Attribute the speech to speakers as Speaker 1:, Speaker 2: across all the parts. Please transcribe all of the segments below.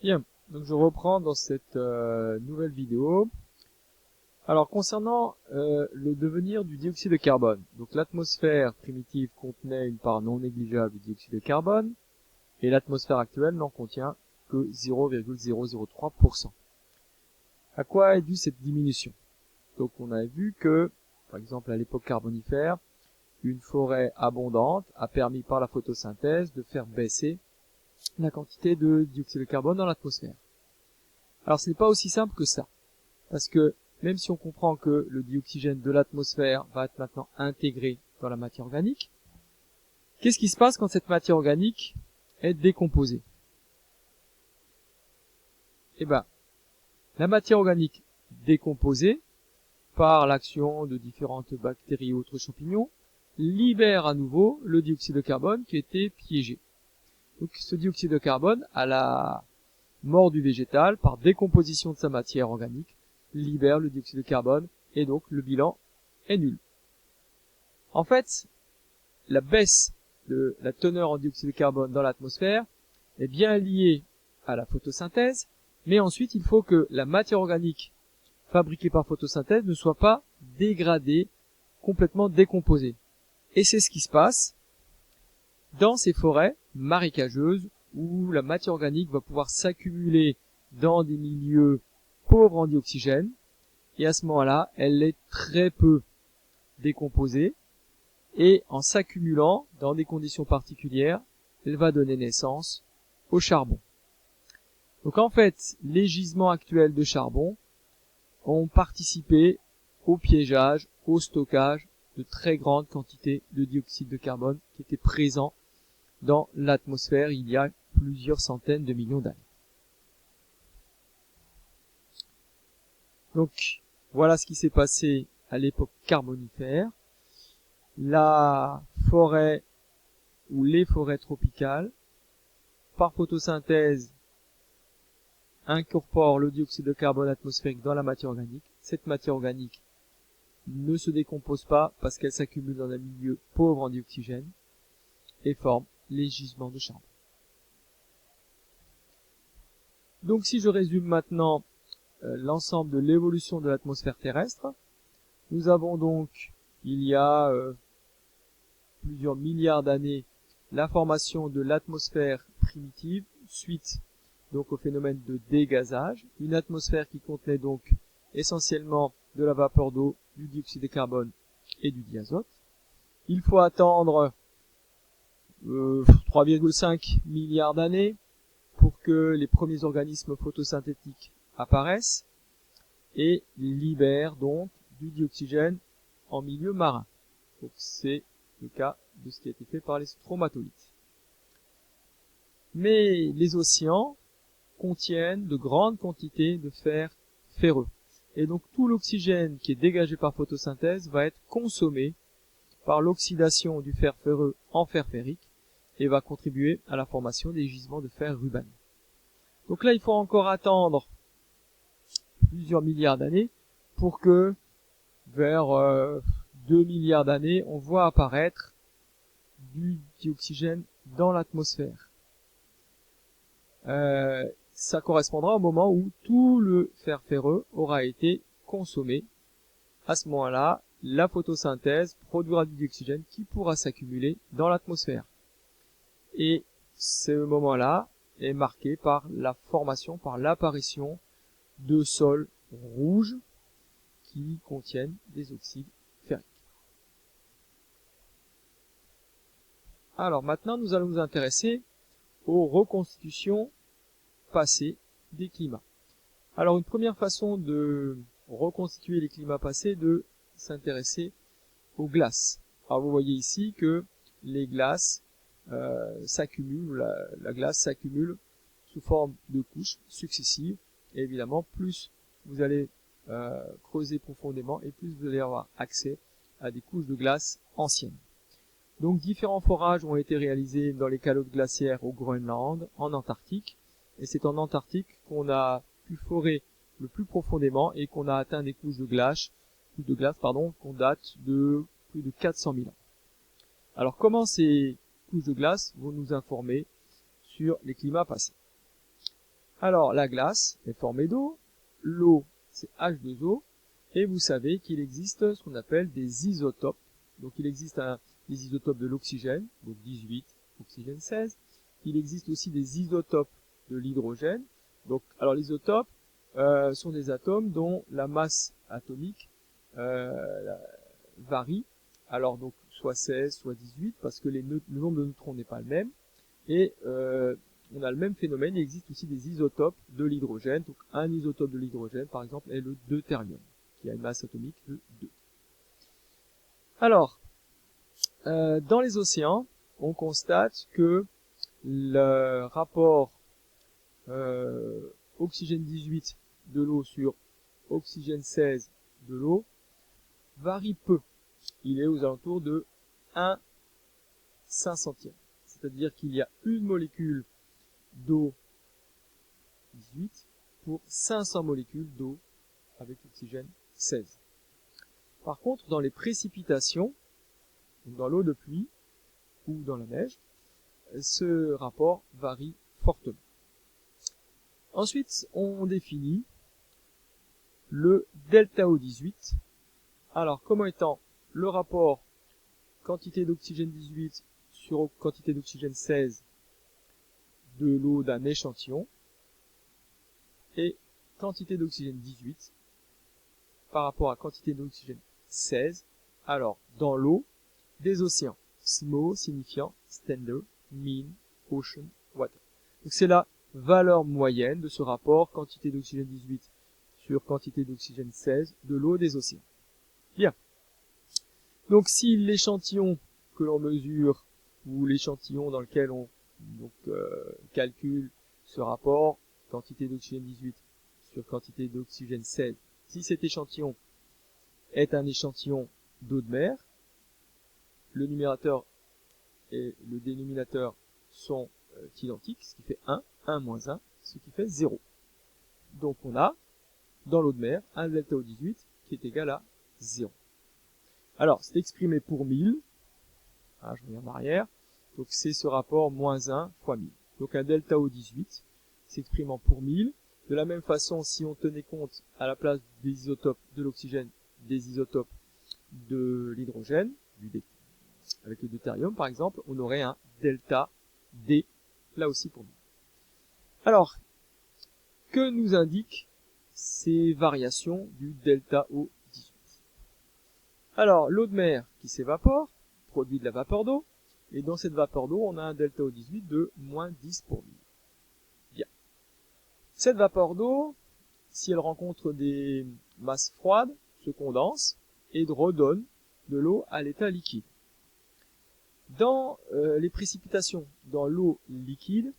Speaker 1: Bien, donc je reprends dans cette nouvelle vidéo. Alors concernant le devenir du dioxyde de carbone, donc l'atmosphère primitive contenait une part non négligeable de dioxyde de carbone et l'atmosphère actuelle n'en contient que 0,003%. À quoi est due cette diminution? Donc on a vu que, par exemple à l'époque carbonifère, une forêt abondante a permis par la photosynthèse de faire baisser la quantité de dioxyde de carbone dans l'atmosphère. Alors ce n'est pas aussi simple que ça, parce que même si on comprend que le dioxygène de l'atmosphère va être maintenant intégré dans la matière organique, qu'est-ce qui se passe quand cette matière organique est décomposée? Eh ben, la matière organique décomposée, par l'action de différentes bactéries ou autres champignons, libère à nouveau le dioxyde de carbone qui était piégé. Donc ce dioxyde de carbone, à la mort du végétal, par décomposition de sa matière organique, libère le dioxyde de carbone et donc le bilan est nul. En fait, la baisse de la teneur en dioxyde de carbone dans l'atmosphère est bien liée à la photosynthèse, mais ensuite il faut que la matière organique fabriquée par photosynthèse ne soit pas dégradée, complètement décomposée. Et c'est ce qui se passe dans ces forêts marécageuses où la matière organique va pouvoir s'accumuler dans des milieux pauvres en dioxygène, et à ce moment-là, elle est très peu décomposée, et en s'accumulant dans des conditions particulières, elle va donner naissance au charbon. Donc en fait, les gisements actuels de charbon ont participé au piégeage, au stockage de très grandes quantités de dioxyde de carbone qui étaient présents dans l'atmosphère il y a plusieurs centaines de millions d'années. Donc voilà ce qui s'est passé à l'époque carbonifère. La forêt ou les forêts tropicales, par photosynthèse, incorporent le dioxyde de carbone atmosphérique dans la matière organique. Cette matière organique ne se décompose pas parce qu'elle s'accumule dans un milieu pauvre en dioxygène et forme les gisements de charbon. Donc si je résume maintenant l'ensemble de l'évolution de l'atmosphère terrestre, nous avons donc, il y a plusieurs milliards d'années, la formation de l'atmosphère primitive suite donc au phénomène de dégazage, une atmosphère qui contenait donc essentiellement de la vapeur d'eau, du dioxyde de carbone et du diazote. Il faut attendre 3,5 milliards d'années pour que les premiers organismes photosynthétiques apparaissent et libèrent donc du dioxygène en milieu marin. Donc c'est le cas de ce qui a été fait par les stromatolithes. Mais les océans contiennent de grandes quantités de fer ferreux. Et donc tout l'oxygène qui est dégagé par photosynthèse va être consommé par l'oxydation du fer ferreux en fer ferrique et va contribuer à la formation des gisements de fer rubaneux. Donc là, il faut encore attendre plusieurs milliards d'années pour que, vers 2 milliards d'années, on voit apparaître du dioxygène dans l'atmosphère. Ça correspondra au moment où tout le fer ferreux aura été consommé. À ce moment-là, la photosynthèse produira du dioxygène qui pourra s'accumuler dans l'atmosphère. Et ce moment-là est marqué par la formation, par l'apparition de sols rouges qui contiennent des oxydes ferriques. Alors maintenant, nous allons nous intéresser aux reconstitutions passées des climats. Alors une première façon de reconstituer les climats passés est de s'intéresser aux glaces. Alors vous voyez ici que les glaces s'accumulent, la glace s'accumule sous forme de couches successives, et évidemment plus vous allez creuser profondément et plus vous allez avoir accès à des couches de glace anciennes. Donc différents forages ont été réalisés dans les calottes glaciaires au Groenland, en Antarctique, et c'est en Antarctique qu'on a pu forer le plus profondément et qu'on a atteint des couches de glace qu'on date de plus de 400 000 ans. Alors comment ces couches de glace vont nous informer sur les climats passés? Alors, la glace est formée d'eau, l'eau, c'est H2O, et vous savez qu'il existe ce qu'on appelle des isotopes. Donc, il existe des isotopes de l'oxygène, donc 18, oxygène 16. Il existe aussi des isotopes de l'hydrogène. Donc, alors les isotopes sont des atomes dont la masse atomique varie. Alors, donc, soit 16, soit 18, parce que le nombre de neutrons n'est pas le même. Et on a le même phénomène, il existe aussi des isotopes de l'hydrogène. Donc un isotope de l'hydrogène, par exemple, est le deutérium, qui a une masse atomique de 2. Alors, dans les océans, on constate que le rapport oxygène 18 de l'eau sur oxygène 16 de l'eau varie peu. Il est aux alentours de 1/500. C'est-à-dire qu'il y a une molécule d'eau 18 pour 500 molécules d'eau avec oxygène 16. Par contre, dans les précipitations, dans l'eau de pluie ou dans la neige, ce rapport varie fortement. Ensuite, on définit le delta O18. Alors, comme étant le rapport quantité d'oxygène 18 sur quantité d'oxygène 16 de l'eau d'un échantillon et quantité d'oxygène 18 par rapport à quantité d'oxygène 16, alors dans l'eau des océans. SMO signifiant Standard Mean Ocean Water. Donc c'est la valeur moyenne de ce rapport quantité d'oxygène 18 sur quantité d'oxygène 16 de l'eau des océans. Bien. Donc si l'échantillon que l'on mesure ou l'échantillon dans lequel on calcule ce rapport quantité d'oxygène 18 sur quantité d'oxygène 16, si cet échantillon est un échantillon d'eau de mer, le numérateur et le dénominateur sont identiques, ce qui fait 1, 1 moins 1, ce qui fait 0. Donc on a, dans l'eau de mer, un delta O18 qui est égal à 0. Alors, c'est exprimé pour 1000. Ah, je reviens en arrière. Donc c'est ce rapport moins 1 fois 1000. Donc un delta O18 s'exprimant pour 1000. De la même façon, si on tenait compte à la place des isotopes de l'oxygène, des isotopes de l'hydrogène, avec le deutérium par exemple, on aurait un delta D, là aussi pour 1000. Alors, que nous indiquent ces variations du delta O18? Alors, l'eau de mer qui s'évapore produit de la vapeur d'eau, et dans cette vapeur d'eau, on a un delta O18 de moins 10 pour 1000. Bien. Cette vapeur d'eau, si elle rencontre des masses froides, se condense et redonne de l'eau à l'état liquide. Dans les précipitations, dans l'eau liquide,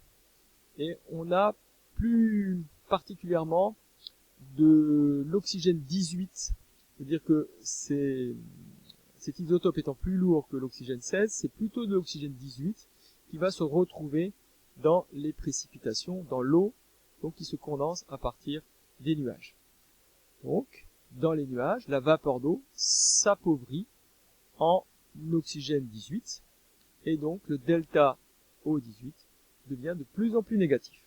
Speaker 1: et on a plus particulièrement de l'oxygène 18, c'est-à-dire que cet isotope étant plus lourd que l'oxygène 16, c'est plutôt de l'oxygène 18 qui va se retrouver dans les précipitations, dans l'eau, donc qui se condense à partir des nuages. Donc, dans les nuages, la vapeur d'eau s'appauvrit en oxygène 18, et donc le delta O18 devient de plus en plus négatif.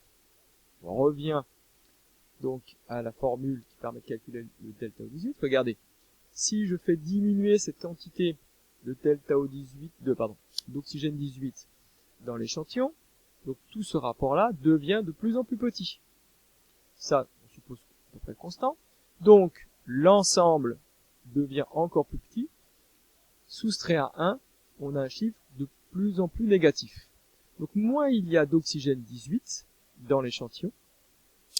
Speaker 1: On revient donc à la formule qui permet de calculer le delta O18. Regardez, si je fais diminuer cette quantité de delta O18, d'oxygène 18 dans l'échantillon, donc tout ce rapport-là devient de plus en plus petit. Ça, on suppose à peu près constant. Donc, l'ensemble devient encore plus petit. Soustrait à 1, on a un chiffre de plus en plus négatif. Donc, moins il y a d'oxygène 18 dans l'échantillon,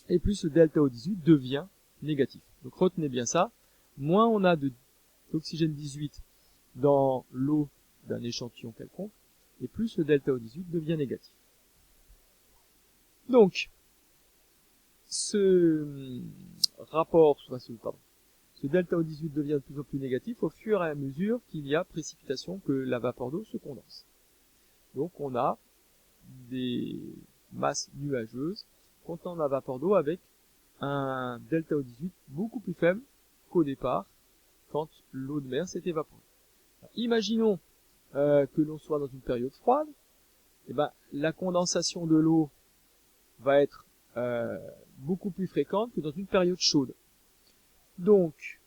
Speaker 1: et plus le delta O18 devient négatif. Donc, retenez bien ça. Moins on a d'oxygène 18 dans l'eau d'un échantillon quelconque, et plus le delta O18 devient négatif. Donc, ce delta O18 devient de plus en plus négatif au fur et à mesure qu'il y a précipitation, que la vapeur d'eau se condense. Donc on a des masses nuageuses contenant la vapeur d'eau avec un delta O18 beaucoup plus faible qu'au départ, quand l'eau de mer s'est évaporée. Alors, imaginons que l'on soit dans une période froide, et ben la condensation de l'eau va être beaucoup plus fréquente que dans une période chaude. Donc,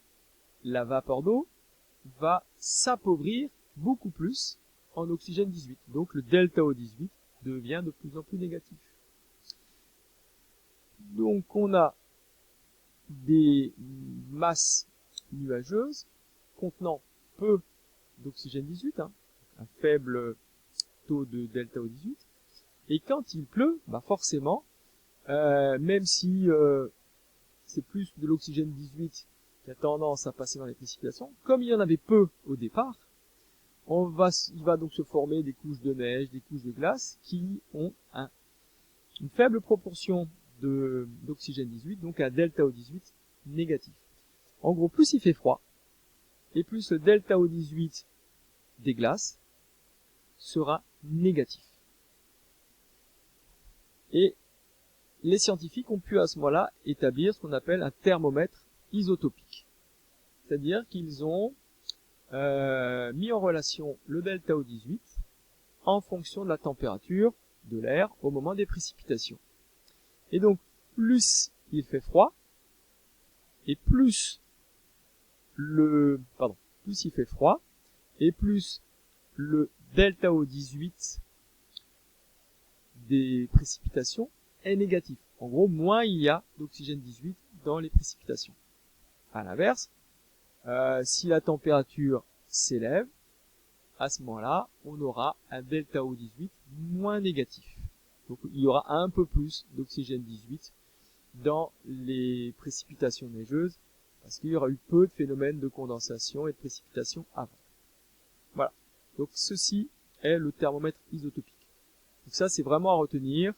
Speaker 1: la vapeur d'eau va s'appauvrir beaucoup plus en oxygène 18. Donc, le delta O18 devient de plus en plus négatif. Donc, on a des masses nuageuses contenant peu d'oxygène 18, un faible taux de delta O18. Et quand il pleut, forcément, même si c'est plus de l'oxygène 18 qui a tendance à passer dans les précipitations, comme il y en avait peu au départ, il va donc se former des couches de neige, des couches de glace qui ont une faible proportion d'oxygène 18, donc un delta O18 négatif. En gros, plus il fait froid, et plus le delta O18 des glaces sera négatif. Et les scientifiques ont pu à ce moment-là établir ce qu'on appelle un thermomètre isotopique. C'est-à-dire qu'ils ont mis en relation le delta O18 en fonction de la température de l'air au moment des précipitations. Et donc, plus il fait froid, et plus il fait froid, et plus le delta O18 des précipitations est négatif. En gros, moins il y a d'oxygène 18 dans les précipitations. À l'inverse, si la température s'élève, à ce moment-là, on aura un delta O18 moins négatif. Donc il y aura un peu plus d'oxygène 18 dans les précipitations neigeuses, parce qu'il y aura eu peu de phénomènes de condensation et de précipitation avant. Voilà. Donc ceci est le thermomètre isotopique. Donc ça, c'est vraiment à retenir.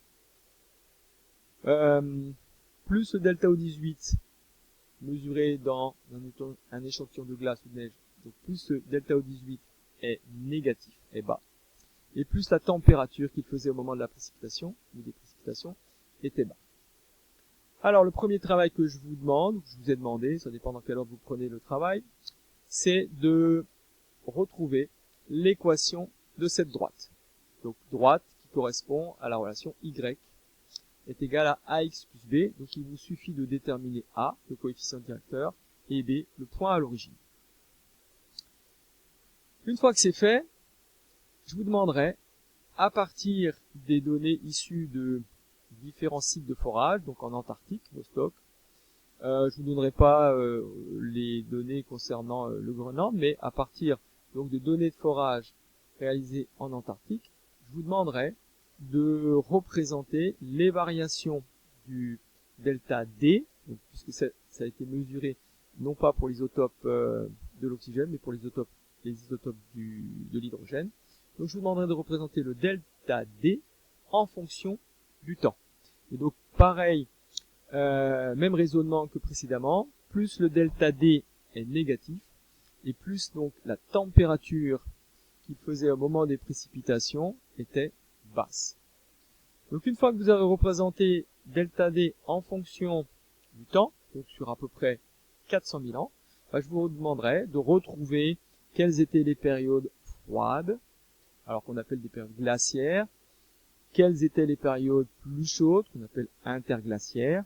Speaker 1: Plus le delta O18 mesuré dans un échantillon de glace ou de neige, donc plus le delta O18 est négatif, est bas, et plus la température qu'il faisait au moment de la précipitation, ou des précipitations, était bas. Alors le premier travail que je vous ai demandé, ça dépend dans quelle ordre vous prenez le travail, c'est de retrouver l'équation de cette droite. Donc droite qui correspond à la relation y est égale à ax plus b, donc il vous suffit de déterminer a, le coefficient directeur, et b, le point à l'origine. Une fois que c'est fait, je vous demanderai, à partir des données issues de différents sites de forage, donc en Antarctique, Vostok, je vous donnerai pas les données concernant le Groenland, mais à partir donc de données de forage réalisées en Antarctique, je vous demanderai de représenter les variations du delta D, donc, puisque ça a été mesuré non pas pour l'isotope de l'oxygène, mais pour les isotopes de l'hydrogène. Donc je vous demanderai de représenter le delta D en fonction du temps. Et donc pareil, même raisonnement que précédemment, plus le delta D est négatif, et plus donc la température qu'il faisait au moment des précipitations était basse. Donc une fois que vous avez représenté delta D en fonction du temps, donc sur à peu près 400 000 ans, je vous demanderai de retrouver quelles étaient les périodes froides, alors qu'on appelle des périodes glaciaires, quelles étaient les périodes plus chaudes, qu'on appelle interglaciaires,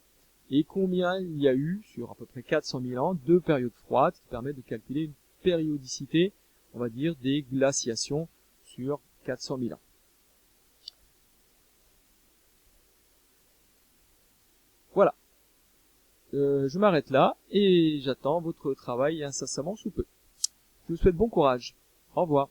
Speaker 1: et combien il y a eu, sur à peu près 400 000 ans, de périodes froides, qui permettent de calculer une périodicité, on va dire, des glaciations sur 400 000 ans. Voilà. Je m'arrête là, et j'attends votre travail incessamment sous peu. Je vous souhaite bon courage. Au revoir.